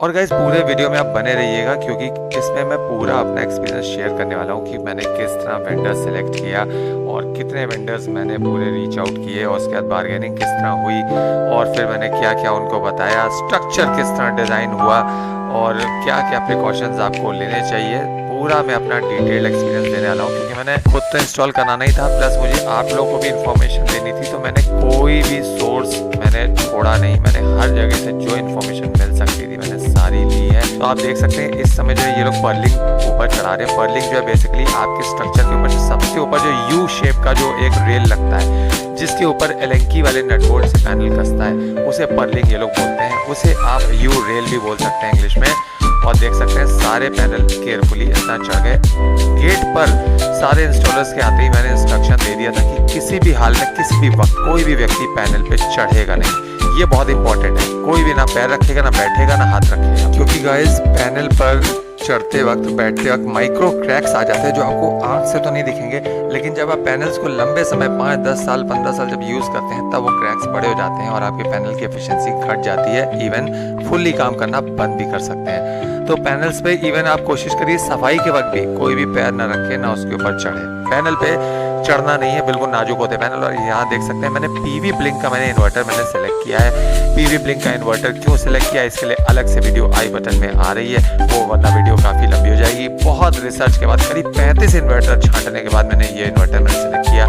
और गाइस पूरे वीडियो में आप बने रहिएगा क्योंकि इसमें मैं पूरा अपना एक्सपीरियंस शेयर करने वाला हूँ कि मैंने किस तरह वेंडर सेलेक्ट किया और कितने वेंडर्स मैंने पूरे रीच आउट किए और उसके बाद बार्गेनिंग किस तरह हुई और फिर मैंने क्या क्या उनको बताया, स्ट्रक्चर किस तरह डिज़ाइन हुआ और क्या क्या प्रिकॉशंस आपको लेने चाहिए। पूरा मैं अपना डिटेल्ड एक्सपीरियंस देने वाला हूँ क्योंकि मैंने खुद तो इंस्टॉल कराना ही था, प्लस मुझे आप लोगों को भी इन्फॉर्मेशन देनी थी। तो मैंने कोई भी सोर्स मैंने छोड़ा नहीं, मैंने हर जगह से जो इन्फॉर्मेशन मिल सकती थी मैंने सारी ली है। तो आप देख सकते हैं इस समय जो ये लोग पर्लिंग ऊपर चढ़ा रहे हैं। पर्लिंग जो है बेसिकली आपके स्ट्रक्चर के ऊपर सबसे ऊपर जो यू शेप का जो एक रेल लगता है जिसके ऊपर एलेंकी वाले नटबोल्ट से पैनल कसता है उसे पर्लिंग ये लोग बोलते हैं। उसे आप यू रेल भी बोल सकते हैं इंग्लिश में। और देख सकते हैं सारे पैनल केयरफुली इतना चढ़ गए। गेट पर सारे इंस्टॉलर्स के आते ही मैंने इंस्ट्रक्शन दे दिया था कि किसी भी हाल में किसी भी वक्त कोई भी व्यक्ति पैनल पे चढ़ेगा नहीं। ये बहुत इंपॉर्टेंट है, कोई भी ना पैर रखेगा, ना बैठेगा, ना हाथ रखेगा, क्योंकि गाइस पैनल पर चढ़ते वक्त बैठते वक्त माइक्रो क्रैक्स आ जाते हैं जो आपको आंख से तो नहीं दिखेंगे, लेकिन जब आप पैनल्स को लंबे समय 5, 10 साल, 15 साल जब यूज़ करते हैं तब वो क्रैक्स बड़े हो जाते हैं और आपके पैनल की एफिशिएंसी घट जाती है, इवन फुल्ली काम करना बंद भी कर सकते हैं। तो पैनल्स पे इवन आप कोशिश करिए सफाई के वक्त भी कोई भी पैर ना रखे, ना उसके ऊपर चढ़े। पैनल पे चढ़ना नहीं है, बिल्कुल नाजुक होते हैं पैनल। और यहाँ देख सकते हैं मैंने पीवी ब्लिंक का इन्वर्टर मैंने सेलेक्ट किया है। पीवी ब्लिंक का इन्वर्टर क्यों सेलेक्ट किया इसके लिए अलग से वीडियो आई बटन में आ रही है, वो वरना वीडियो काफ़ी लंबी हो जाएगी। बहुत रिसर्च के बाद करीब 35 इन्वर्टर छांटने के बाद मैंने ये इन्वर्टर मैंने सेलेक्ट किया।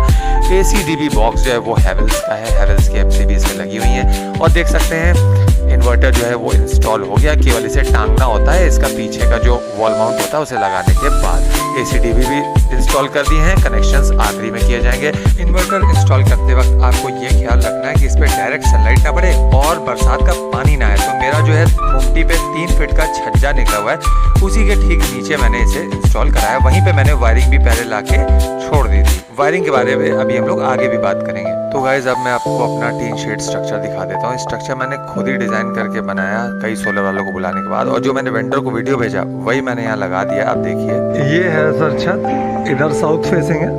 ACDB बॉक्स जो है वो हैवेल्स का है, हैवेल्स की MCB इसमें लगी हुई है। और देख सकते हैं इन्वर्टर जो है वो इंस्टॉल हो गया, केवल इसे टांगना होता है। इसका पीछे का जो वॉल माउंट होता है उसे लगाने के बाद ACDB भी इंस्टॉल कर दिए हैं, कनेक्शंस आखिरी में किए जाएंगे। इन्वर्टर इंस्टॉल करते वक्त आपको ये ख्याल रखना है कि इस पे डायरेक्ट सनलाइट ना पड़े और बरसात का पानी ना आए। तो मेरा जो है मुमटी पे 3 फीट का छज्जा निकला हुआ है, उसी के ठीक नीचे मैंने इसे इंस्टॉल कराया। वहीं पे मैंने वायरिंग भी पहले लाके छोड़ दी थी। वायरिंग के बारे में अभी हम लोग आगे भी बात करेंगे। तो गाइज अब मैं आपको अपना टीन शेड स्ट्रक्चर दिखा देता हूँ। स्ट्रक्चर मैंने खुद ही डिजाइन करके बनाया कई सोलर वालों को बुलाने के बाद, और जो मैंने वेंडर को वीडियो भेजा वही मैंने यहाँ लगा दिया। आप देखिए ये है सर छत, इधर साउथ फेसिंग है,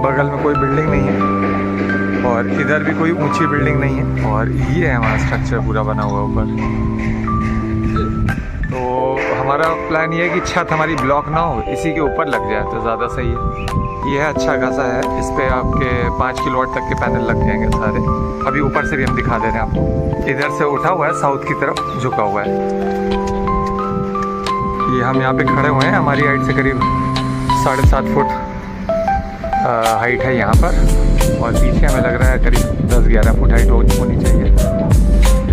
बगल में कोई बिल्डिंग नहीं है और इधर भी कोई ऊंची बिल्डिंग नहीं है। और ये है हमारा स्ट्रक्चर पूरा बना हुआ ऊपर। तो हमारा प्लान ये है कि छत हमारी ब्लॉक ना हो, इसी के ऊपर लग जाए तो ज़्यादा सही है। ये है अच्छा खासा है, इस पे आपके 5 किलोवाट तक के पैनल लग जाएंगे सारे। अभी ऊपर से भी हम दिखा दे रहे हैं आपको। इधर से उठा हुआ है, साउथ की तरफ झुका हुआ है। ये हम यहाँ पे खड़े हुए हैं, हमारी हाइट से करीब 7.5 फुट हाइट है यहाँ पर, और पीछे हमें लग रहा है करीब 10-11 फुट हाइट होनी चाहिए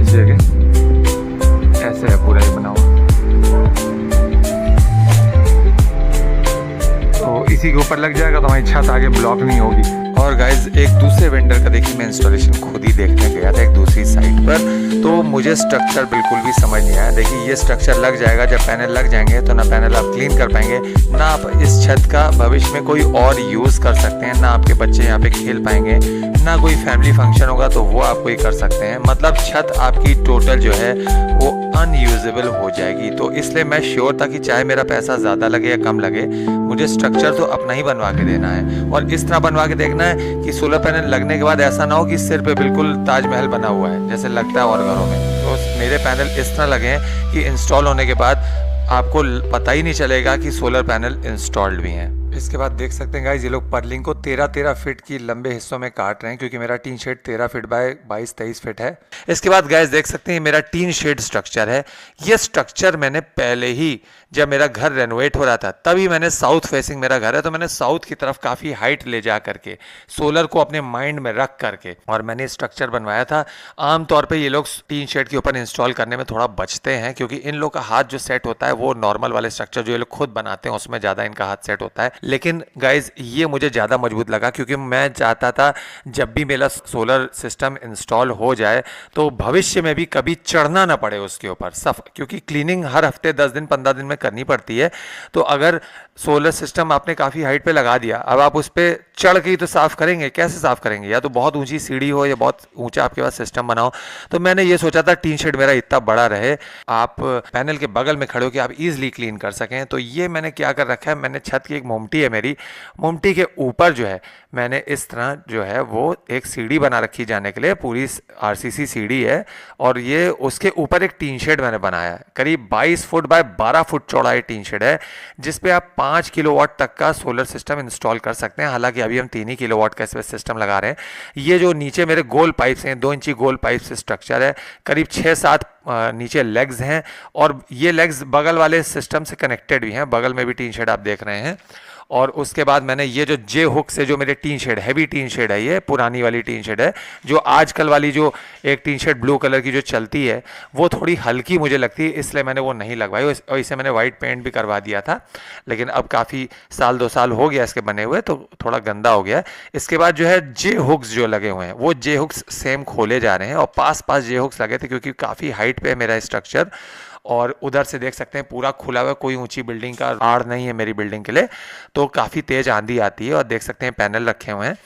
इस जगह। ऐसे है पूरा ये बना हुआ, तो इसी के ऊपर लग जाएगा तो हमारी छत आगे ब्लॉक नहीं होगी। और गाइज एक दूसरे वेंडर का देखिए मैं इंस्टॉलेशन खुद ही देखने गया था एक दूसरी साइट पर, तो मुझे स्ट्रक्चर बिल्कुल भी समझ नहीं आया। देखिए ये स्ट्रक्चर लग जाएगा, जब पैनल लग जाएंगे तो ना पैनल आप क्लीन कर पाएंगे, ना आप इस छत का भविष्य में कोई और यूज़ कर सकते हैं, ना आपके बच्चे यहाँ पे खेल पाएंगे, ना कोई फैमिली फंक्शन होगा तो वो आप कोई कर सकते हैं। मतलब छत आपकी टोटल जो है वो अनयूजेबल हो जाएगी। तो इसलिए मैं श्योर था कि चाहे मेरा पैसा ज़्यादा लगे या कम लगे, मुझे स्ट्रक्चर तो अपना ही बनवा के देना है। और इस तरह बनवा के देखना है कि सोलर पैनल लगने के बाद ऐसा ना हो कि सिर पे बिल्कुल ताजमहल बना हुआ है जैसे लगता है और घरों में। तो मेरे पैनल इस तरह लगे हैं कि इंस्टॉल होने के बाद आपको पता ही नहीं चलेगा कि सोलर पैनल इंस्टॉल्ड भी हैं। इसके बाद देख सकते हैं गाइस ये लोग पर्लिंग को 13-13 फीट की लंबे हिस्सों में काट रहे हैं, क्योंकि मेरा tin shed 13 feet by 22-23 feet है। इसके बाद गाइस देख सकते हैं मेरा टीन शेड स्ट्रक्चर है। ये स्ट्रक्चर मैंने पहले ही जब मेरा घर रेनोवेट हो रहा था तभी मैंने साउथ फेसिंग मेरा घर है, तो मैंने साउथ की तरफ काफ़ी हाइट ले जा करके सोलर को अपने माइंड में रख करके और मैंने स्ट्रक्चर बनवाया था। आमतौर पर ये लोग टीन शेड के ऊपर इंस्टॉल करने में थोड़ा बचते हैं, क्योंकि इन लोग का हाथ जो सेट होता है वो नॉर्मल वाले स्ट्रक्चर जो ये लोग खुद बनाते हैं उसमें ज़्यादा इनका हाथ सेट होता है। लेकिन गाइज ये मुझे ज़्यादा मजबूत लगा, क्योंकि मैं चाहता था जब भी मेरा सोलर सिस्टम इंस्टॉल हो जाए तो भविष्य में भी कभी चढ़ना ना पड़े उसके ऊपर क्योंकि क्लीनिंग हर हफ्ते 10 दिन 15 दिन में करनी पड़ती है। तो अगर सोलर सिस्टम आपने काफ़ी हाइट पे लगा दिया, अब आप उस पर चढ़ के ही तो साफ़ करेंगे, कैसे साफ़ करेंगे? या तो बहुत ऊंची सीढ़ी हो या बहुत ऊंचा आपके पास सिस्टम बनाओ। तो मैंने ये सोचा था टीन शेड मेरा इतना बड़ा रहे, आप पैनल के बगल में खड़े हो कि आप इजीली क्लीन कर सकें। तो ये मैंने क्या कर रखा है, मैंने छत की एक मोमटी मुमटी है मेरी, मुमटी के ऊपर जो है मैंने इस तरह जो है वो एक सीढ़ी बना रखी जाने के लिए, पूरी आरसीसी सीढ़ी है। और ये उसके ऊपर एक टीन शेड मैंने बनाया है, करीब 22 फुट बाय 12 फुट चौड़ा ये टीन शेड है, जिसपे आप 5 किलोवाट तक का सोलर सिस्टम इंस्टॉल कर सकते हैं। हालांकि अभी हम 3 ही किलोवाट का इस सिस्टम लगा रहे हैं। ये जो नीचे मेरे गोल पाइप्स हैं, 2 इंची गोल पाइप से स्ट्रक्चर है, करीब 6-7 नीचे लेग्स हैं, और ये लेग्स बगल वाले सिस्टम से कनेक्टेड भी हैं। बगल में भी टीन शेड आप देख रहे हैं। और उसके बाद मैंने ये जो जे हुक से जो मेरे tin shed, heavy tin shed है, ये पुरानी वाली टीन शेड है, जो आजकल वाली जो एक टीन शेड ब्लू कलर की जो चलती है वो थोड़ी हल्की मुझे लगती है, इसलिए मैंने वो नहीं लगवाई। और इसे मैंने वाइट पेंट भी करवा दिया था, लेकिन अब काफ़ी साल 2 साल हो गया इसके बने हुए, तो थोड़ा गंदा हो गया है। इसके बाद जो है जे हुक्स जो लगे हुए हैं, वो जे हुक्स सेम खोले जा रहे हैं, और पास पास जे हुक्स लगे थे क्योंकि काफ़ी हाइट पे है मेरा स्ट्रक्चर। और उधर से देख सकते हैं पूरा खुला हुआ, कोई ऊंची बिल्डिंग का आड़ नहीं है मेरी बिल्डिंग के लिए, तो काफ़ी तेज़ आंधी आती है। और देख सकते हैं पैनल रखे हुए हैं।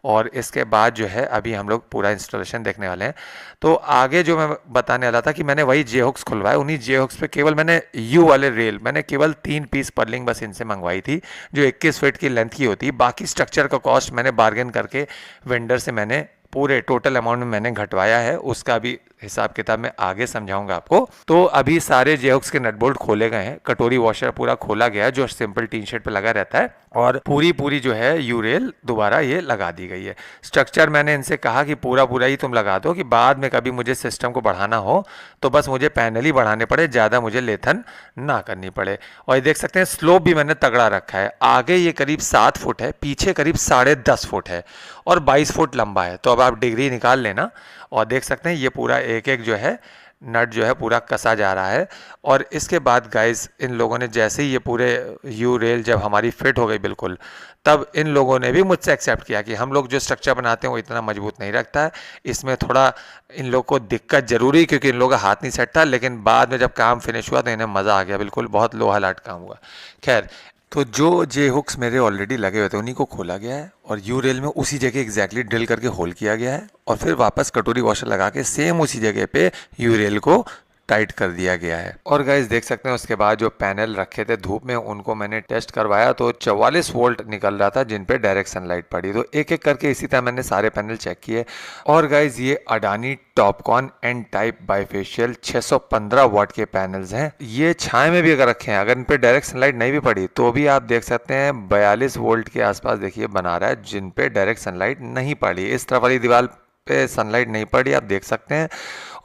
और इसके बाद जो है अभी हम लोग पूरा इंस्टॉलेशन देखने वाले हैं। तो आगे जो मैं बताने वाला था कि मैंने वही जे हुक्स खुलवाए, उन्हीं जे हुक्स पे केवल मैंने यू वाले रेल, मैंने केवल 3 पीस पर्लिंग बस इनसे मंगवाई थी, जो 21 फीट की लेंथ की होती है। बाकी स्ट्रक्चर का कॉस्ट मैंने बार्गेन करके वेंडर से मैंने पूरे टोटल अमाउंट में मैंने घटवाया है, उसका भी हिसाब किताब में आगे समझाऊंगा आपको। तो अभी सारे जे हुक्स के नट बोल्ट खोले गए हैं, कटोरी वॉशर पूरा खोला गया है जो सिंपल टीन शेड पे लगा रहता है, और पूरी जो है यू रेल दोबारा ये लगा दी गई है। स्ट्रक्चर मैंने इनसे कहा कि पूरा ही तुम लगा दो, कि बाद में कभी मुझे सिस्टम को बढ़ाना हो तो बस मुझे पैनल ही बढ़ाने पड़े, ज़्यादा मुझे लेथन ना करनी पड़े। और ये देख सकते हैं स्लोप भी मैंने तगड़ा रखा है। आगे ये करीब 7 फुट है, पीछे करीब 10.5 फुट है, और 22 फुट लंबा है। तो अब आप डिग्री निकाल लेना। और देख सकते हैं ये पूरा एक एक जो है नट जो है पूरा कसा जा रहा है। और इसके बाद गाइस इन लोगों ने जैसे ही ये पूरे यू रेल जब हमारी फिट हो गई बिल्कुल, तब इन लोगों ने भी मुझसे एक्सेप्ट किया कि हम लोग जो स्ट्रक्चर बनाते हैं वो इतना मजबूत नहीं रखता है, इसमें थोड़ा इन लोग को दिक्कत जरूरी, क्योंकि इन लोगों का हाथ नहीं सेट था। लेकिन बाद में जब काम फिनिश हुआ तो इन्हें मज़ा आ गया, बिल्कुल बहुत लोहा लाट काम हुआ। खैर, तो जो जे हुक्स मेरे ऑलरेडी लगे हुए थे उन्हीं को खोला गया है, और यू रेल में उसी जगह एग्जैक्टली ड्रिल करके होल किया गया है, और फिर वापस कटोरी वॉशर लगा के सेम उसी जगह पे यू रेल को टाइट कर दिया गया है। और गाइस देख सकते हैं उसके बाद जो पैनल रखे थे धूप में, उनको मैंने टेस्ट करवाया तो 44 वोल्ट निकल रहा था, जिन पे डायरेक्ट सनलाइट पड़ी। तो एक एक करके इसी तरह मैंने सारे पैनल चेक किए। और गाइस ये Adani TOPCon N type bifacial 615 watt के पैनल्स हैं। ये छाए में भी अगर रखे हैं, अगर इन पे डायरेक्ट सनलाइट नहीं भी पड़ी तो भी आप देख सकते हैं 42 वोल्ट के आसपास देखिए बना रहा है, जिन पे डायरेक्ट सनलाइट नहीं पड़ी। इस तरफ वाली दीवार पे सनलाइट नहीं पड़ी, आप देख सकते हैं,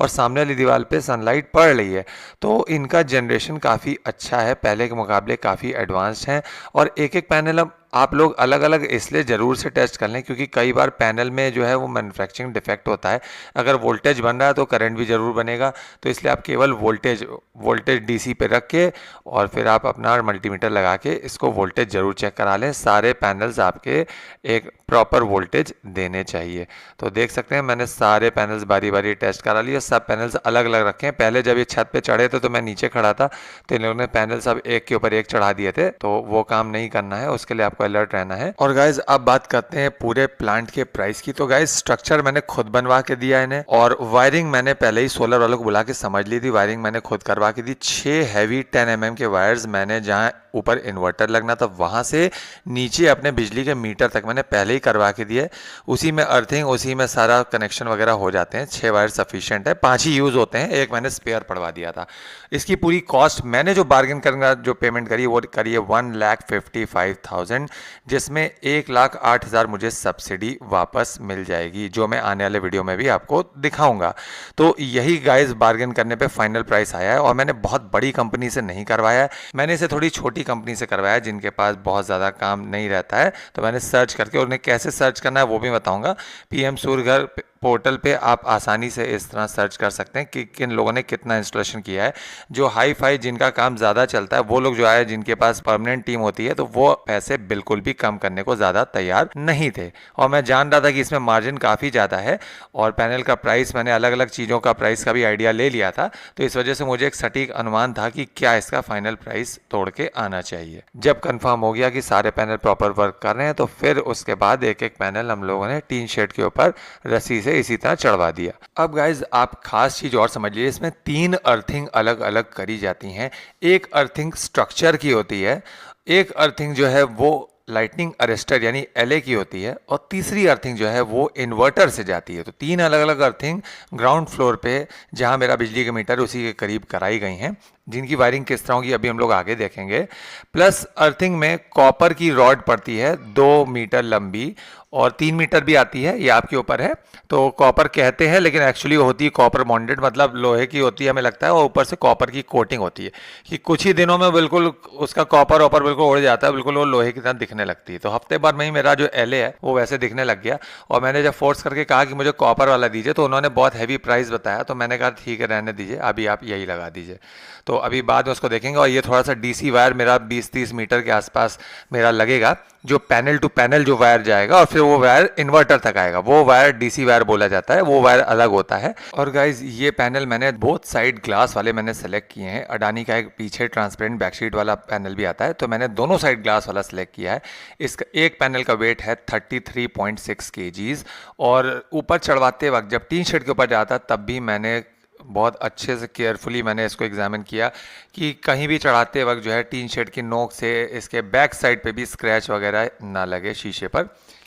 और सामने वाली दीवार पे सनलाइट पड़ रही है। तो इनका जनरेशन काफ़ी अच्छा है, पहले के मुकाबले काफ़ी एडवांस्ड हैं। और एक एक पैनल अब आप लोग अलग अलग इसलिए ज़रूर से टेस्ट कर लें, क्योंकि कई बार पैनल में जो है वो मैन्युफैक्चरिंग डिफेक्ट होता है। अगर वोल्टेज बन रहा है तो करंट भी ज़रूर बनेगा, तो इसलिए आप केवल वोल्टेज डीसी पे रख के और फिर आप अपना मल्टीमीटर लगा के इसको वोल्टेज ज़रूर चेक करा लें। सारे पैनल्स आपके एक प्रॉपर वोल्टेज देने चाहिए। तो देख सकते हैं मैंने सारे पैनल्स बारी बारी टेस्ट करा लिए, सब पैनल्स अलग अलग रखे हैं। पहले जब ये छत पे चढ़े थे तो मैं नीचे खड़ा था, तो इन लोगों ने पैनल सब एक के ऊपर एक चढ़ा दिए थे, तो वो काम नहीं करना है, उसके लिए आपको अलर्ट रहना है। और गाइज अब बात करते हैं पूरे प्लांट के प्राइस की। तो गाइज स्ट्रक्चर मैंने खुद बनवा के दिया इन्हें, और वायरिंग मैंने पहले ही सोलर वालों को बुला के समझ ली थी, वायरिंग मैंने खुद करवा के दी। 6 हैवी 10 mm के वायर्स मैंने जहाँ ऊपर इन्वर्टर लगना था वहां से नीचे अपने बिजली के मीटर तक मैंने पहले ही करवा के दिए। उसी में अर्थिंग, उसी में सारा कनेक्शन वगैरह हो जाते हैं। 6 वायर सफिशिएंट है, 5 ही यूज होते हैं, एक मैंने स्पेयर पड़वा दिया था। इसकी पूरी कॉस्ट मैंने जो बार्गेन करना जो पेमेंट करी वो करी है 1,55,000, जिसमें 1,08,000 मुझे सब्सिडी वापस मिल जाएगी, जो मैं आने वाले वीडियो में भी आपको दिखाऊंगा। तो यही गाइस बार्गेन करने पे फाइनल प्राइस आया है, और मैंने बहुत बड़ी कंपनी से नहीं करवाया है, मैंने इसे थोड़ी छोटी कंपनी से करवाया जिनके पास बहुत ज़्यादा काम नहीं रहता है। तो मैंने सर्च करके, उन्हें कैसे सर्च करना है वो भी बताऊंगा। पीएम सूर्यघर पोर्टल पे आप आसानी से इस तरह सर्च कर सकते हैं कि किन लोगों ने कितना इंस्टॉलेशन किया है। जो हाई फाई जिनका काम ज़्यादा चलता है वो लोग जो आए, जिनके पास परमानेंट टीम होती है, तो वो पैसे बिल्कुल भी कम करने को ज़्यादा तैयार नहीं थे। और मैं जान रहा था कि इसमें मार्जिन काफ़ी ज़्यादा है, और पैनल का प्राइस मैंने अलग अलग चीज़ों का प्राइस का भी आइडिया ले लिया था, तो इस वजह से मुझे एक सटीक अनुमान था कि क्या इसका फाइनल प्राइस तोड़ के आना चाहिए। जब कंफर्म हो गया कि सारे पैनल प्रॉपर वर्क कर रहे हैं, तो फिर उसके बाद एक एक पैनल हम लोगों ने टीन शेड के ऊपर रस्सी से इसी तरह चढ़वा दिया। अब गाइज आप खास चीज और समझ लीजिए, इसमें 3 अर्थिंग अलग अलग करी जाती हैं। एक अर्थिंग स्ट्रक्चर की होती है, एक अर्थिंग जो है वो लाइटनिंग अरेस्टर यानी LA की होती है, और तीसरी अर्थिंग जो है वो इन्वर्टर से जाती है। तो 3 अलग अलग अर्थिंग ग्राउंड फ्लोर पे जहां मेरा बिजली का मीटर उसी के करीब कराई गई हैं, जिनकी वायरिंग किस तरह होगी अभी हम लोग आगे देखेंगे। प्लस अर्थिंग में कॉपर की रॉड पड़ती है 2 मीटर लंबी, और 3 मीटर भी आती है, ये आपके ऊपर है। तो कॉपर कहते हैं लेकिन एक्चुअली होती है कॉपर बॉन्डेड, मतलब लोहे की होती है हमें लगता है, और ऊपर से कॉपर की कोटिंग होती है कि कुछ ही दिनों में बिल्कुल उसका कॉपर ऑपर बिल्कुल उड़ जाता है, बिल्कुल वो लोहे की तरह दिखने लगती है। तो हफ्ते भर में ही मेरा जो LA है वो वैसे दिखने लग गया, और मैंने जब फोर्स करके कहा कि मुझे कॉपर वाला दीजिए तो उन्होंने बहुत हैवी प्राइस बताया, तो मैंने कहा ठीक है रहने दीजिए, अभी आप यही लगा दीजिए। तो अभी बाद में उसको देखेंगे। और ये थोड़ा सा DC वायर मेरा 20-30 मीटर के आसपास मेरा लगेगा, जो पैनल टू पैनल जो वायर जाएगा, और फिर वो वायर इन्वर्टर तक आएगा, वो वायर DC वायर बोला जाता है, वो वायर अलग होता है। और गाइज ये पैनल मैंने बोथ साइड ग्लास वाले मैंने सेलेक्ट किए हैं। अडानी का एक पीछे ट्रांसपेरेंट बैकशीट वाला पैनल भी आता है, तो मैंने दोनों साइड ग्लास वाला सेलेक्ट किया है। इसका एक पैनल का वेट है 33.6 kgs, और ऊपर चढ़वाते वक्त जब टीन शेड के ऊपर जाता तब भी मैंने बहुत अच्छे से केयरफुली मैंने इसको एग्जामिन किया कि कहीं भी चढ़ाते वक्त जो है टीन शेड की नोक से इसके बैक साइड पे भी स्क्रैच वगैरह ना लगे शीशे पर,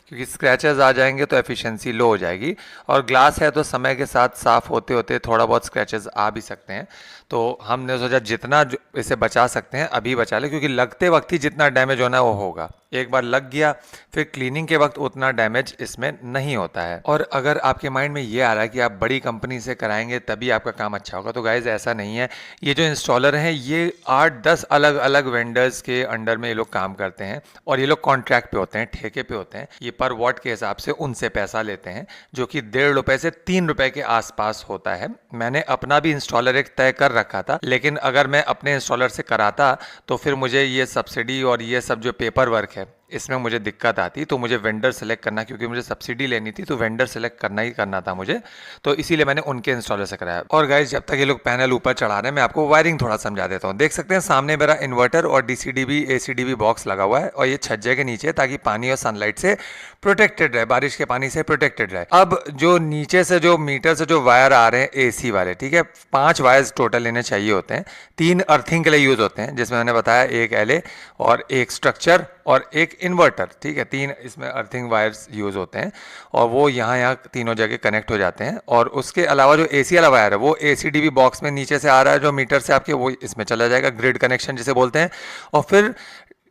क्योंकि स्क्रैचेस आ जाएंगे तो एफिशिएंसी लो हो जाएगी। और ग्लास है तो समय के साथ साफ होते होते थोड़ा बहुत स्क्रैचेस आ भी सकते हैं, तो हमने सोचा जितना इसे बचा सकते हैं अभी बचा ले, क्योंकि लगते वक्त ही जितना डैमेज होना है वो होगा। एक बार लग गया फिर क्लीनिंग के वक्त उतना डैमेज इसमें नहीं होता है। और अगर आपके माइंड में ये आ रहा है कि आप बड़ी कंपनी से कराएंगे तभी आपका काम अच्छा होगा, तो गाइज ऐसा नहीं है। ये जो इंस्टॉलर हैं ये 8-10 अलग अलग वेंडर्स के अंडर में ये लोग काम करते हैं, और ये लोग कॉन्ट्रैक्ट पे होते हैं, ठेके पे होते हैं। ये पर वॉट के हिसाब से उनसे पैसा लेते हैं, जो कि 1.5 रुपए से 3 रुपए के आसपास होता है। मैंने अपना भी इंस्टॉलर एक तय कर रखा था, लेकिन अगर मैं अपने इंस्टॉलर से कराता तो फिर मुझे ये सब्सिडी और ये सब जो पेपर वर्क है इसमें मुझे दिक्कत आती, तो मुझे वेंडर सेलेक्ट करना, क्योंकि मुझे सब्सिडी लेनी थी तो वेंडर सेलेक्ट करना ही करना था मुझे, तो इसीलिए मैंने उनके इंस्टॉलर से कराया। और गाइस जब तक ये लोग पैनल ऊपर चढ़ा रहे हैं मैं आपको वायरिंग थोड़ा समझा देता हूँ। देख सकते हैं सामने मेरा इन्वर्टर और DCDB ACDB बॉक्स लगा हुआ है, और ये छज्जे के नीचे, ताकि पानी और सनलाइट से प्रोटेक्टेड रहे, बारिश के पानी से प्रोटेक्टेड रहे। अब जो नीचे से जो मीटर से जो वायर आ रहे हैं AC वाले, ठीक है, 5 वायर्स टोटल इन्हें चाहिए होते हैं। 3 अर्थिंग के लिए यूज होते हैं, जिसमें मैंने बताया एक LA और एक स्ट्रक्चर और एक इन्वर्टर, ठीक है, 3 इसमें अर्थिंग वायर्स यूज होते हैं, और वो यहाँ तीनों जगह कनेक्ट हो जाते हैं। और उसके अलावा जो AC वाला वायर है वो ACDB बॉक्स में नीचे से आ रहा है, जो मीटर से आपके, वो इसमें चला जाएगा, ग्रिड कनेक्शन जिसे बोलते हैं। और फिर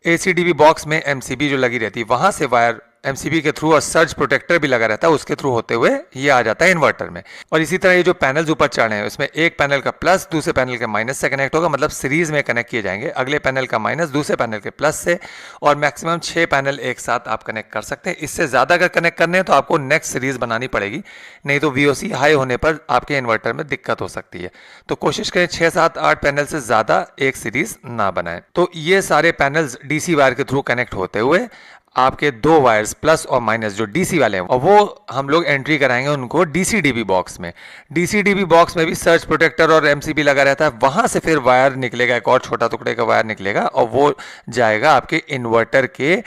ACDB बॉक्स में MCB जो लगी रहती है वहां से वायर MCB के थ्रू, और सर्ज प्रोटेक्टर भी लगा रहता है उसके थ्रू होते हुए ये आ जाता है इन्वर्टर में। और इसी तरह ये जो पैनल्स ऊपर चढ़े हैं उसमें एक पैनल का प्लस दूसरे पैनल के माइनस से कनेक्ट होगा, मतलब सीरीज में कनेक्ट किए जाएंगे। अगले पैनल का माइनस दूसरे पैनल के प्लस से, और मैक्सिमम 6 पैनल एक साथ आप कनेक्ट कर सकते हैं। इससे ज़्यादा अगर कनेक्ट करने हैं तो आपको नेक्स्ट सीरीज बनानी पड़ेगी, नहीं तो VOC हाई होने पर आपके इन्वर्टर में दिक्कत हो सकती है। तो कोशिश करें 6, 7, 8 पैनल से ज़्यादा एक सीरीज ना बनाएं। तो ये सारे पैनल्स DC वायर के थ्रू कनेक्ट होते हुए आपके 2 वायर्स प्लस और माइनस जो DC वाले हैं, और वो हम लोग एंट्री कराएंगे उनको DCDB बॉक्स में। DCDB बॉक्स में भी सर्च प्रोटेक्टर और MCB लगा रहता है, वहां से फिर वायर निकलेगा, एक और छोटा टुकड़े का वायर निकलेगा, और वो जाएगा आपके इन्वर्टर के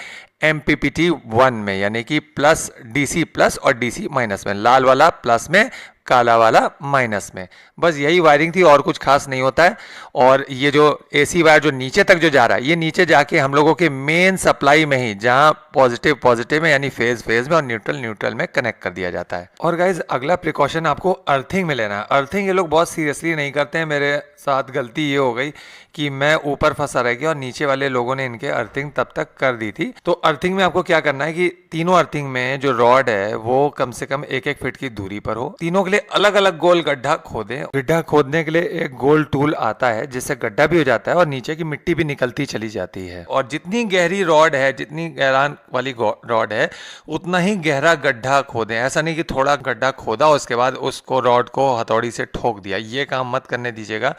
MPPT 1 में, यानी कि प्लस DC प्लस और DC माइनस में, लाल वाला प्लस में, काला वाला माइनस में। बस यही वायरिंग थी, और कुछ खास नहीं होता है। और ये जो AC वायर जो नीचे तक जो जा रहा है, ये नीचे जाके हम लोगों के मेन सप्लाई में ही, जहां पॉजिटिव में यानी फेज में और न्यूट्रल में कनेक्ट कर दिया जाता है। और गाइज अगला प्रिकॉशन आपको अर्थिंग में लेना है। अर्थिंग ये लोग बहुत सीरियसली नहीं करते हैं। मेरे साथ गलती ये हो गई कि मैं ऊपर फंसा रह गया और नीचे वाले लोगों ने इनके अर्थिंग तब तक कर दी थी। तो अर्थिंग में आपको क्या करना है कि तीनों अर्थिंग में जो रॉड है वो कम से कम 1-1 फीट की दूरी पर हो। तीनों के लिए अलग अलग गोल गड्ढा खोदें। गड्ढा खोदने के लिए एक गोल टूल आता है जिससे गड्ढा भी हो जाता है और नीचे की मिट्टी भी निकलती चली जाती है। और जितनी गहरी रॉड है, जितनी गहराई वाली रॉड है, उतना ही गहरा गड्ढा खोदें। ऐसा नहीं कि थोड़ा गड्ढा खोदा उसके बाद उसको रॉड को हथौड़ी से ठोक दिया, ये काम मत करने दीजिएगा।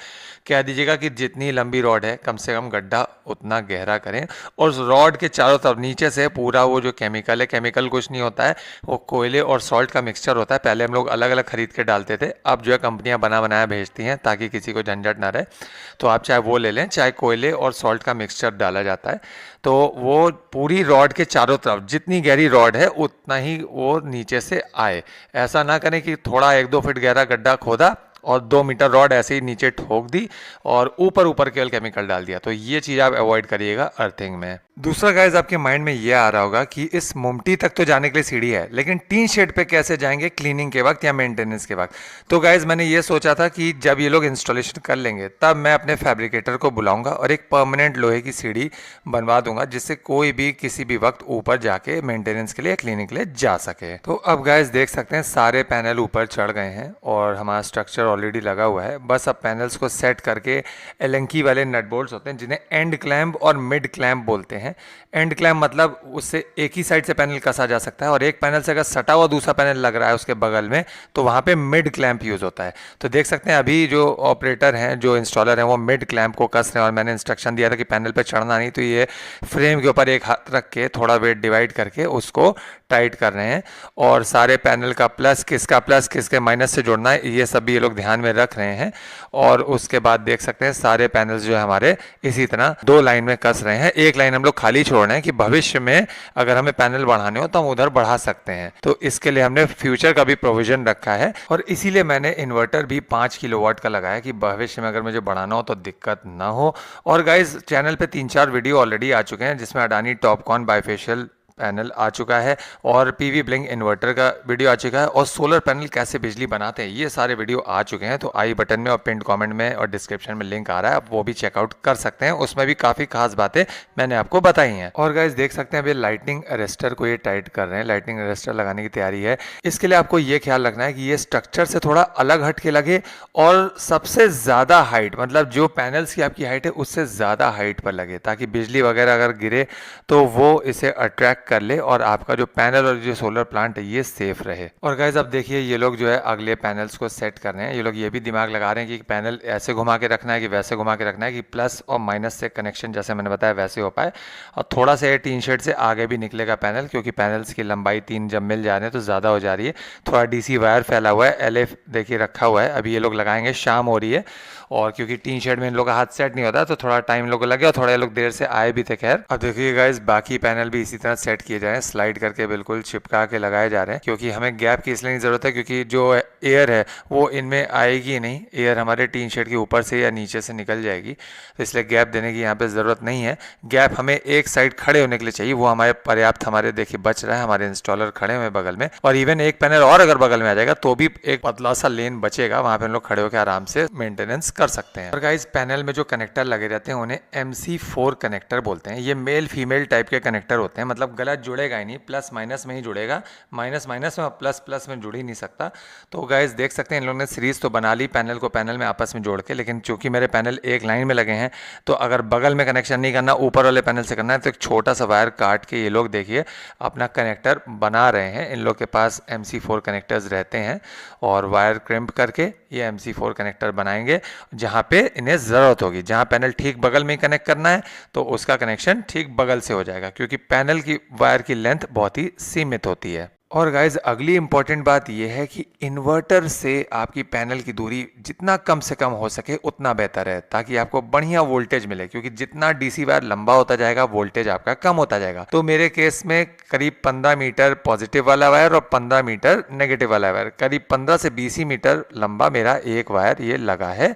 कह दीजिएगा कि जितनी लंबी रॉड है कम से कम गड्ढा उतना गहरा करें। और उस रॉड के चारों तरफ नीचे से पूरा वो जो केमिकल है, केमिकल कुछ नहीं होता है, वो कोयले और सॉल्ट का मिक्सचर होता है। पहले हम लोग अलग अलग खरीद के डालते थे, अब जो है कंपनियां बना बनाया भेजती हैं ताकि किसी को झंझट ना रहे। तो आप चाहे वो ले लें, चाहे कोयले और सॉल्ट का मिक्सचर डाला जाता है। तो वो पूरी रॉड के चारों तरफ जितनी गहरी रॉड है उतना ही वो नीचे से आए। ऐसा ना करें कि थोड़ा 1-2 फीट गहरा गड्ढा खोदा और 2 मीटर रॉड ऐसे ही नीचे ठोक दी और ऊपर केवल केमिकल डाल दिया। तो ये चीज़ आप अवॉइड करिएगा अर्थिंग में। दूसरा गाइज आपके माइंड में ये आ रहा होगा कि इस मोमटी तक तो जाने के लिए सीढ़ी है, लेकिन टीन शेड पे कैसे जाएंगे क्लीनिंग के वक्त या मेंटेनेंस के वक्त। तो गाइज मैंने ये सोचा था कि जब ये लोग इंस्टॉलेशन कर लेंगे तब मैं अपने फैब्रिकेटर को बुलाऊंगा और एक परमानेंट लोहे की सीढ़ी बनवा दूंगा, जिससे कोई भी किसी भी वक्त ऊपर जाके मेंटेनेंस के लिए क्लीनिंग के लिए जा सके। तो अब गाइज देख सकते हैं सारे पैनल ऊपर चढ़ गए हैं और हमारा स्ट्रक्चर ऑलरेडी लगा हुआ है। बस अब पैनल्स को सेट करके एलेंकी वाले नट बोल्ट्स होते हैं जिन्हें एंड क्लैंप और मिड क्लैंप बोलते हैं। एंड क्लैंप मतलब उससे एक ही साइड से पैनल कसा जा सकता है, और एक पैनल से अगर सटा हुआ दूसरा पैनल लग रहा है उसके बगल में तो वहाँ पे मिड क्लैंप यूज़ होता है। तो देख सकते हैं अभी जो ऑपरेटर हैं, जो इंस्टॉलर हैं, वो मिड क्लैंप को कस रहे हैं और मैंने इंस्ट्रक्शन दिया था कि पैनल पे चढ़ना नहीं, तो ये फ्रेम के ऊपर एक हाथ रख के थोड़ा वेट डिवाइड करके उसको टाइट कर रहे हैं। और सारे पैनल का प्लस किसके माइनस से जोड़ना है ये सब भी ये लोग ध्यान में रख रहे हैं। और उसके बाद देख सकते हैं सारे पैनल्स जो है हमारे इसी तरह दो लाइन में कस रहे हैं। एक लाइन हम लोग खाली छोड़ रहे हैं कि भविष्य में अगर हमें पैनल बढ़ाने हो तो हम उधर बढ़ा सकते हैं। तो इसके लिए हमने फ्यूचर का भी प्रोविजन रखा है, और इसीलिए मैंने इन्वर्टर भी 5 किलोवाट का लगाया कि भविष्य में अगर मुझे बढ़ाना हो तो दिक्कत ना हो। और गाइज चैनल पे 3-4 वीडियो ऑलरेडी आ चुके हैं जिसमें अडानी टॉपकॉन बाइफेशियल पैनल आ चुका है और पीवी ब्लिंक इन्वर्टर का वीडियो आ चुका है, और सोलर पैनल कैसे बिजली बनाते हैं ये सारे वीडियो आ चुके हैं। तो आई बटन में और पिन कमेंट में और डिस्क्रिप्शन में लिंक आ रहा है, आप वो भी चेकआउट कर सकते हैं। उसमें भी काफ़ी खास बातें मैंने आपको बताई हैं। और गाइज देख सकते हैं अभी लाइटनिंग अरेस्टर को ये टाइट कर रहे हैं, लाइटनिंग अरेस्टर लगाने की तैयारी है। इसके लिए आपको ये ख्याल रखना है कि ये स्ट्रक्चर से थोड़ा अलग हट के लगे और सबसे ज़्यादा हाइट, मतलब जो पैनल्स की आपकी हाइट है उससे ज़्यादा हाइट पर लगे, ताकि बिजली वगैरह अगर गिरे तो वो इसे अट्रैक्ट कर ले और आपका जो पैनल और जो सोलर प्लांट है ये सेफ रहे। और गाइज अब देखिए ये लोग जो है अगले पैनल्स को सेट कर रहे हैं। ये लोग ये भी दिमाग लगा रहे हैं कि पैनल ऐसे घुमा के रखना है कि वैसे घुमा के रखना है कि प्लस और माइनस से कनेक्शन जैसे मैंने बताया वैसे हो पाए, और थोड़ा सा टीन शेड से आगे भी निकलेगा पैनल, क्योंकि पैनल्स की लंबाई 3 जब मिल जा रहे हैं तो ज़्यादा हो जा रही है। थोड़ा डीसी वायर फैला हुआ है, एलएफ देखिए रखा हुआ है। अभी ये लोग लगाएंगे, शाम हो रही है और क्योंकि टीन शेड में इन लोग का हाथ सेट नहीं होता तो थोड़ा टाइम लोग लगे और थोड़े लोग देर से आए भी थे। खैर अब देखिए गाइस बाकी पैनल भी इसी तरह सेट किए जा रहे हैं, स्लाइड करके बिल्कुल चिपका के लगाए जा रहे हैं, क्योंकि हमें गैप की इसलिए जरूरत है क्योंकि जो एयर है वो इनमें आएगी नहीं, एयर हमारे टीन शेड के ऊपर से या नीचे से निकल जाएगी, तो इसलिए गैप देने की यहाँ पे ज़रूरत नहीं है। गैप हमें एक साइड खड़े होने के लिए चाहिए, वो हमारे पर्याप्त हमारे देखिए बच रहा है, हमारे इंस्टॉलर खड़े हुए बगल में, और इवन एक पैनल और अगर बगल में आ जाएगा तो भी एक पतला सा लेन बचेगा, वहाँ पे हम लोग खड़े होकर आराम से मेंटेनेंस कर सकते हैं। और गाइस पैनल में जो कनेक्टर लगे रहते हैं उन्हें MC4 कनेक्टर बोलते हैं। ये मेल फीमेल टाइप के कनेक्टर होते हैं, मतलब गलत जुड़ेगा ही नहीं, प्लस माइनस में ही जुड़ेगा, माइनस माइनस में प्लस प्लस में जुड़ ही नहीं सकता। तो गाइस देख सकते हैं इन लोगों ने सीरीज तो बना ली पैनल को पैनल में आपस में जोड़ के, लेकिन चूंकि मेरे पैनल एक लाइन में लगे हैं तो अगर बगल में कनेक्शन नहीं करना, ऊपर वाले पैनल से करना है, तो एक छोटा सा वायर काट के ये लोग देखिए अपना कनेक्टर बना रहे हैं। इन लोग के पास MC4 कनेक्टर्स रहते हैं और वायर क्रिम्प करके ये MC4 कनेक्टर बनाएंगे जहाँ पे इन्हें ज़रूरत होगी। जहाँ पैनल ठीक बगल में कनेक्ट करना है तो उसका कनेक्शन ठीक बगल से हो जाएगा, क्योंकि पैनल की वायर की लेंथ बहुत ही सीमित होती है। और गाइज अगली इंपॉर्टेंट बात यह है कि इन्वर्टर से आपकी पैनल की दूरी जितना कम से कम हो सके उतना बेहतर है, ताकि आपको बढ़िया वोल्टेज मिले, क्योंकि जितना डीसी वायर लंबा होता जाएगा वोल्टेज आपका कम होता जाएगा। तो मेरे केस में करीब 15 मीटर पॉजिटिव वाला वायर और 15 मीटर नेगेटिव वाला वायर, करीब 15 से 20 मीटर लंबा मेरा एक वायर ये लगा है।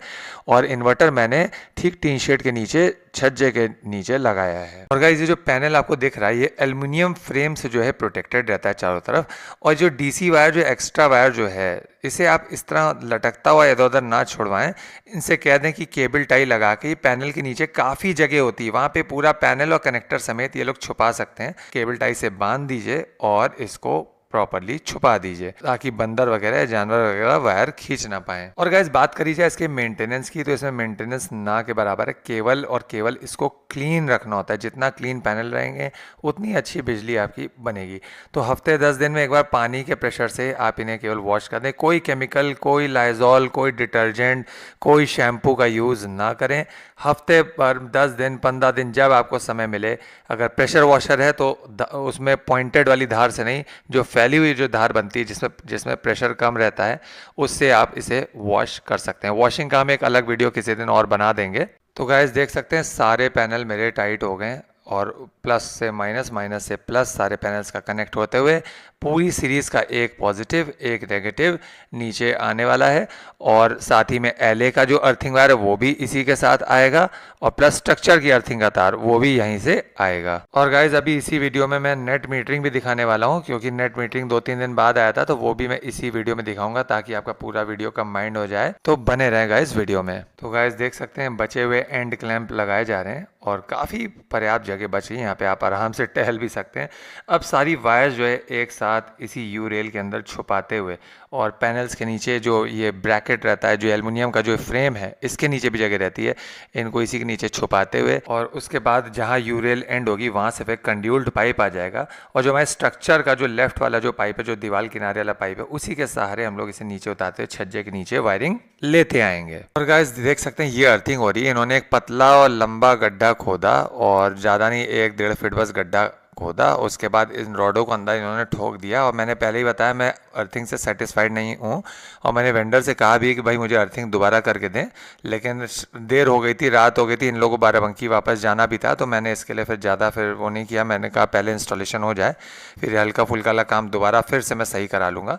और इन्वर्टर मैंने ठीक टीन शेड के नीचे छज्जे के नीचे लगाया है। और गाइस ये जो पैनल आपको दिख रहा है ये एल्युमिनियम फ्रेम से जो है प्रोटेक्टेड रहता है चारों तरफ, और जो डीसी वायर जो एक्स्ट्रा वायर जो है इसे आप इस तरह लटकता हुआ इधर उधर ना छोड़वाएं। इनसे कह दें कि केबल टाई लगा के पैनल के नीचे काफ़ी जगह होती है, वहाँ पे पूरा पैनल और कनेक्टर समेत ये लोग छुपा सकते हैं। केबल टाई से बांध दीजिए और इसको प्रॉपर्ली छुपा दीजिए ताकि बंदर वगैरह जानवर वगैरह वायर खींच ना पाए। और गाइस बात करी जाए इसके मेंटेनेंस की, तो इसमें मेंटेनेंस ना के बराबर है, केवल और केवल इसको क्लीन रखना होता है। जितना क्लीन पैनल रहेंगे उतनी अच्छी बिजली आपकी बनेगी। तो हफ्ते 10 दिन में एक बार पानी के प्रेशर से आप इन्हें केवल वॉश कर दें, कोई केमिकल, कोई लाइजॉल, कोई डिटर्जेंट, कोई शैम्पू का यूज़ ना करें। हफ्ते पर 10 दिन 15 दिन जब आपको समय मिले, अगर प्रेशर वॉशर है तो उसमें पॉइंटेड वाली धार से नहीं, जो फैली हुई जो धार बनती है जिसमें प्रेशर कम रहता है, उससे आप इसे वॉश कर सकते हैं। वॉशिंग का हम एक अलग वीडियो किसी दिन और बना देंगे। तो गाइस देख सकते हैं सारे पैनल मेरे टाइट हो गए हैं और प्लस से माइनस, माइनस से प्लस सारे पैनल्स का कनेक्ट होते हुए पूरी सीरीज़ का एक पॉजिटिव एक नेगेटिव नीचे आने वाला है। और साथ ही में LA का जो अर्थिंग वायर है वो भी इसी के साथ आएगा और प्लस स्ट्रक्चर की अर्थिंग का तार वो भी यहीं से आएगा। और गाइज अभी इसी वीडियो में मैं नेट मीटरिंग भी दिखाने वाला हूँ, क्योंकि नेट मीटरिंग 2-3 दिन बाद आया था, तो वो भी मैं इसी वीडियो में दिखाऊंगा ताकि आपका पूरा वीडियो कंबाइंड हो जाए। तो बने रहे गाइज वीडियो में। तो गाइज देख सकते हैं बचे हुए एंड क्लैंप लगाए जा रहे हैं और काफ़ी पर्याप्त जगह बची है, यहाँ पे आप आराम से टहल भी सकते हैं। अब सारी वायर्स जो है एक साथ इसी यू रेल के अंदर छुपाते हुए और पैनल्स के नीचे जो ये ब्रैकेट रहता है, जो एल्युमिनियम का जो फ्रेम है, इसके नीचे भी जगह रहती है, इनको इसी के नीचे छुपाते हुए और उसके बाद जहाँ यू रेल एंड होगी वहाँ से फिर कंड्यूल्ड पाइप आ जाएगा और जो हमारे स्ट्रक्चर का जो लेफ्ट वाला जो पाइप है, जो दीवार किनारे वाला पाइप है, उसी के सहारे हम लोग इसे नीचे उतारते हुए छज्जे के नीचे वायरिंग लेते आएंगे। और गाइस देख सकते हैं ये अर्थिंग हो रही है। इन्होंने एक पतला और लंबा गड्ढा खोदा और ज़्यादा नहीं 1-1.5 फीट बस गड्ढा खोदा। उसके बाद इन रॉडों को अंदर इन्होंने ठोक दिया और मैंने पहले ही बताया मैं अर्थिंग से सेटिस्फाइड नहीं हूँ और मैंने वेंडर से कहा भी कि भाई मुझे अर्थिंग दोबारा करके दें, लेकिन देर हो गई थी, रात हो गई थी, इन लोगों को बाराबंकी वापस जाना भी था, तो मैंने इसके लिए फिर ज़्यादा फिर वो नहीं किया। मैंने कहा पहले इंस्टॉलेशन हो जाए, फिर हल्का फुल्का वाला काम दोबारा फिर से मैं सही करा लूँगा।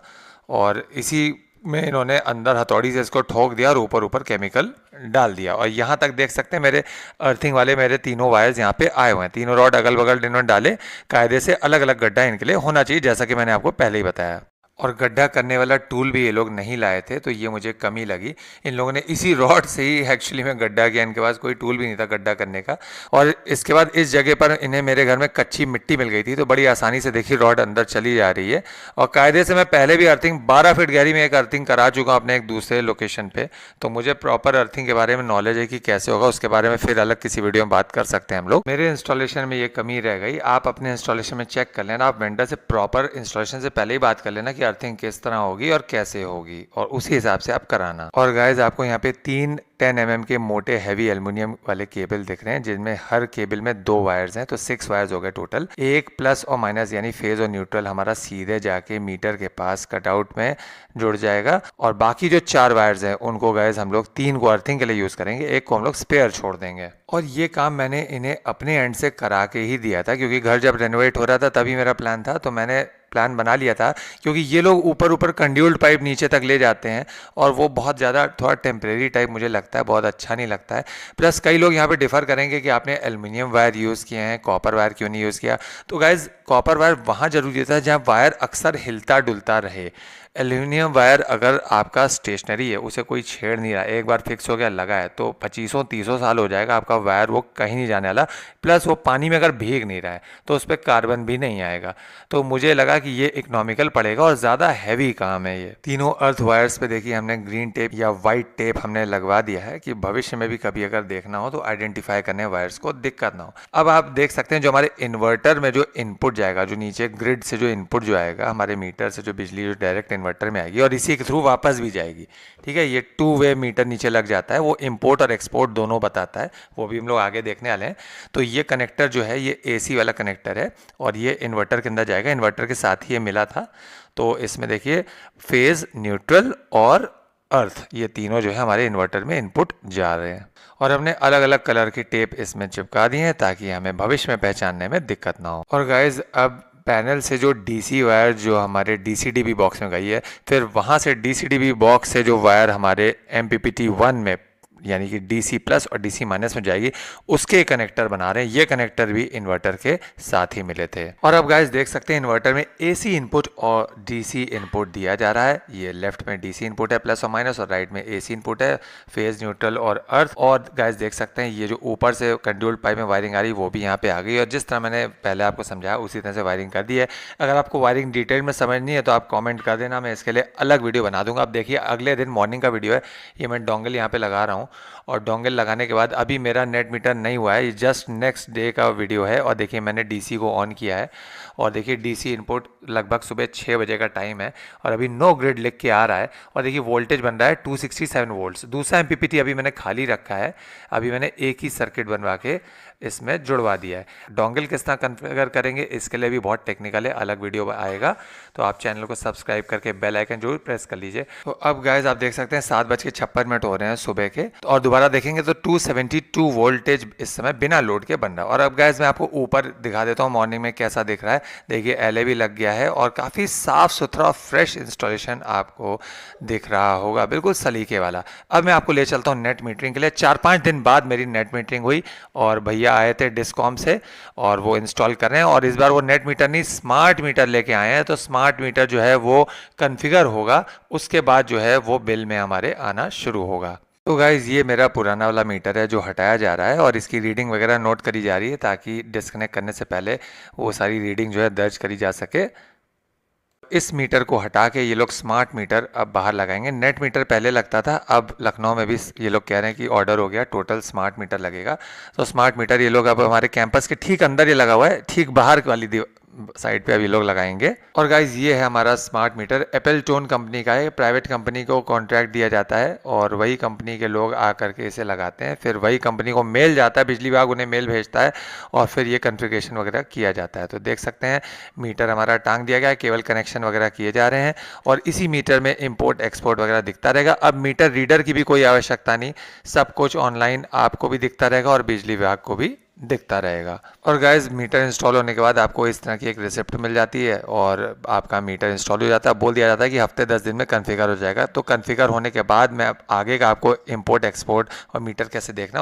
और इसी में इन्होंने अंदर हथौड़ी से इसको ठोक दिया और ऊपर ऊपर केमिकल डाल दिया। और यहाँ तक देख सकते हैं मेरे अर्थिंग वाले मेरे तीनों वायर्स यहाँ पे आए हुए हैं। तीनों रॉड अगल बगल इन्होंने डाले, कायदे से अलग अलग गड्ढा इनके लिए होना चाहिए, जैसा कि मैंने आपको पहले ही बताया। और गड्ढा करने वाला टूल भी ये लोग नहीं लाए थे, तो ये मुझे कमी लगी। इन लोगों ने इसी रॉड से ही एक्चुअली में गड्ढा किया, इनके पास कोई टूल भी नहीं था गड्ढा करने का। और इसके बाद इस जगह पर इन्हें मेरे घर में कच्ची मिट्टी मिल गई थी, तो बड़ी आसानी से देखिए रॉड अंदर चली जा रही है। और कायदे से मैं पहले भी अर्थिंग 12 फीट गहरी में एक अर्थिंग करा चुका हूँ अपने एक दूसरे लोकेशन पे, तो मुझे प्रॉपर अर्थिंग के बारे में नॉलेज है कि कैसे होगा। उसके बारे में फिर अलग किसी वीडियो में बात कर सकते हैं हम लोग। मेरे इंस्टॉलेशन में ये कमी रह गई, आप अपने इंस्टॉलेशन में चेक कर लेना। आप वेंडर से प्रॉपर इंस्टॉलेशन से पहले ही बात कर लेना कि अर्थिंग किस तरह होगी और कैसे होगी, और उसी हिसाब से आप कराना। और गाइज आपको यहाँ पे 3 10 mm के मोटे हैवी एल्युमिनियम वाले केबल दिख रहे हैं, जिनमें हर केबल में 2 वायर्स हैं, तो 6 वायर्स हो गए टोटल। एक प्लस और माइनस यानी फेज और न्यूट्रल हमारा सीधे जाके मीटर के पास कटआउट में जुड़ जाएगा और बाकी जो 4 वायर्स हैं उनको गाइज हम लोग 3 को अर्थिंग के लिए यूज करेंगे, एक को हम लोग स्पेयर छोड़ देंगे। और ये काम मैंने इन्हें अपने एंड से करा के ही दिया था, क्योंकि घर जब रेनोवेट हो रहा था तभी मेरा प्लान था, तो मैंने प्लान बना लिया था। क्योंकि ये लोग ऊपर ऊपर कंड्यूल्ड पाइप नीचे तक ले जाते हैं और वो बहुत ज़्यादा थोड़ा टेम्परेरी टाइप मुझे लगता है, बहुत अच्छा नहीं लगता है। प्लस कई लोग यहाँ पे डिफर करेंगे कि आपने एल्युमिनियम वायर यूज़ किए हैं, कॉपर वायर क्यों नहीं यूज़ किया। तो गाइज कॉपर वायर वहाँ जरूरी होता है जहाँ वायर अक्सर हिलता डुलता रहे। एल्युमिनियम वायर अगर आपका स्टेशनरी है, उसे कोई छेड़ नहीं रहा, एक बार फिक्स हो गया लगा है, तो 25-30 साल हो जाएगा आपका वायर, वो कहीं नहीं जाने वाला। प्लस वो पानी में अगर भीग नहीं रहा है तो उस पर कार्बन भी नहीं आएगा। तो मुझे लगा कि ये इकोनॉमिकल पड़ेगा और ज़्यादा हैवी काम है ये। तीनों अर्थ वायर्स पे देखिए हमने ग्रीन टेप या वाइट टेप हमने लगवा दिया है कि भविष्य में भी कभी अगर देखना हो तो आइडेंटिफाई करने वायर्स को दिक्कत ना हो। अब आप देख सकते हैं जो हमारे इन्वर्टर में जो इनपुट जाएगा, जो नीचे ग्रिड से जो इनपुट जो आएगा हमारे मीटर से, जो बिजली जो डायरेक्ट इन्वर्टर में आएगी और इसी के थ्रू वापस भी जाएगी, ठीक है। ये 2 वे मीटर नीचे लग जाता है, वो इंपोर्ट और एक्सपोर्ट दोनों बताता है, वो भी हम लोग आगे देखने वाले हैं। तो ये कनेक्टर जो है ये AC वाला कनेक्टर है और ये इन्वर्टर के अंदर जाएगा, इन्वर्टर के साथ ही ये मिला था। तो इसमें देखिए फेज, न्यूट्रल और अर्थ, ये तीनों जो है हमारे इन्वर्टर में इनपुट जा रहे हैं। और हमने अलग अलग कलर की टेप इसमें चिपका दी है ताकि हमें भविष्य में पहचानने में दिक्कत ना हो। और गाइज अब पैनल से जो DC वायर जो हमारे DCDB बॉक्स में गई है, फिर वहाँ से DCDB बॉक्स से जो वायर हमारे MPPT 1 में यानी कि DC प्लस और DC माइनस में जाएगी, उसके कनेक्टर बना रहे हैं। ये कनेक्टर भी इन्वर्टर के साथ ही मिले थे। और अब गाइस देख सकते हैं इन्वर्टर में AC इनपुट और DC इनपुट दिया जा रहा है। ये लेफ्ट में DC इनपुट है प्लस और माइनस, और राइट में AC इनपुट है, फेज, न्यूट्रल और अर्थ। और गाइस देख सकते हैं ये जो ऊपर से कंड्यूल्ड पाइप में वायरिंग आ रही है वो भी यहाँ पे आ गई, और जिस तरह मैंने पहले आपको समझाया उसी तरह से वायरिंग कर दी है। अगर आपको वायरिंग डिटेल में समझनी है तो आप कॉमेंट कर देना, मैं इसके लिए अलग वीडियो बना दूंगा। आप देखिए अगले दिन मॉर्निंग का वीडियो है, ये मैं डोंगल यहाँ पे लगा रहा हूँ और डोंगल लगाने के बाद अभी मेरा नेट मीटर नहीं हुआ है, ये जस्ट नेक्स्ट डे का वीडियो है। और देखिए मैंने DC को ऑन किया है और देखिए DC इनपुट लगभग सुबह 6 बजे का टाइम है और अभी नो ग्रिड लिख के आ रहा है और देखिए वोल्टेज बन रहा है 267 वोल्ट्स। दूसरा MPPT अभी मैंने खाली रखा है, अभी मैंने एक ही सर्किट बनवा के इसमें जुड़वा दिया है। डोंगल किस तरह कन्फिगर करेंगे इसके लिए भी बहुत टेक्निकल है, अलग वीडियो आएगा, तो आप चैनल को सब्सक्राइब करके बेल आइकन जरूर प्रेस कर लीजिए। तो अब गाइज आप देख सकते हैं 7:56 हो रहे हैं सुबह के, और दोबारा देखेंगे तो 272 वोल्टेज इस समय बिना लोड के बन रहा है। और अब गैस मैं आपको ऊपर दिखा देता हूँ मॉर्निंग में कैसा दिख रहा है। देखिए एलईडी लग गया है और काफ़ी साफ सुथरा फ्रेश इंस्टॉलेशन आपको दिख रहा होगा, बिल्कुल सलीके वाला। अब मैं आपको ले चलता हूँ नेट मीटरिंग के लिए। 4-5 दिन बाद मेरी नेट मीटरिंग हुई और भैया आए थे डिस्कॉम से और वो इंस्टॉल कर रहे हैं। और इस बार वो नेट मीटर नहीं स्मार्ट मीटर लेके आए हैं। तो स्मार्ट मीटर जो है वो कन्फिगर होगा, उसके बाद जो है वो बिल में हमारे आना शुरू होगा। तो गाइज ये मेरा पुराना वाला मीटर है जो हटाया जा रहा है और इसकी रीडिंग वगैरह नोट करी जा रही है ताकि डिस्कनेक्ट करने से पहले वो सारी रीडिंग जो है दर्ज करी जा सके। इस मीटर को हटा के ये लोग स्मार्ट मीटर अब बाहर लगाएंगे। नेट मीटर पहले लगता था, अब लखनऊ में भी ये लोग कह रहे हैं कि ऑर्डर हो गया, टोटल स्मार्ट मीटर लगेगा। तो स्मार्ट मीटर ये लोग अब हमारे कैंपस के ठीक अंदर ये लगा हुआ है, ठीक बाहर वाली साइड पे अभी लोग लगाएंगे। और गाइज ये है हमारा स्मार्ट मीटर, एपेलटोन कंपनी का है। प्राइवेट कंपनी को कॉन्ट्रैक्ट दिया जाता है और वही कंपनी के लोग आकर के इसे लगाते हैं, फिर वही कंपनी को मेल जाता है, बिजली विभाग उन्हें मेल भेजता है और फिर ये कॉन्फ़िगरेशन वगैरह किया जाता है। तो देख सकते हैं मीटर हमारा टांग दिया गया है, केबल कनेक्शन वगैरह किए जा रहे हैं और इसी मीटर में इंपोर्ट एक्सपोर्ट वगैरह दिखता रहेगा। अब मीटर रीडर की भी कोई आवश्यकता नहीं, सब कुछ ऑनलाइन आपको भी दिखता रहेगा और बिजली विभाग को भी दिखता रहेगा। और गाइज मीटर इंस्टॉल होने के बाद आपको इस तरह की एक रिसिप्ट मिल जाती है और आपका मीटर इंस्टॉल हो जाता है। बोल दिया जाता है कि हफ्ते 10 दिन में कन्फिगर हो जाएगा। तो कन्फिगर होने के बाद मैं आगे का आपको इंपोर्ट एक्सपोर्ट और मीटर कैसे देखना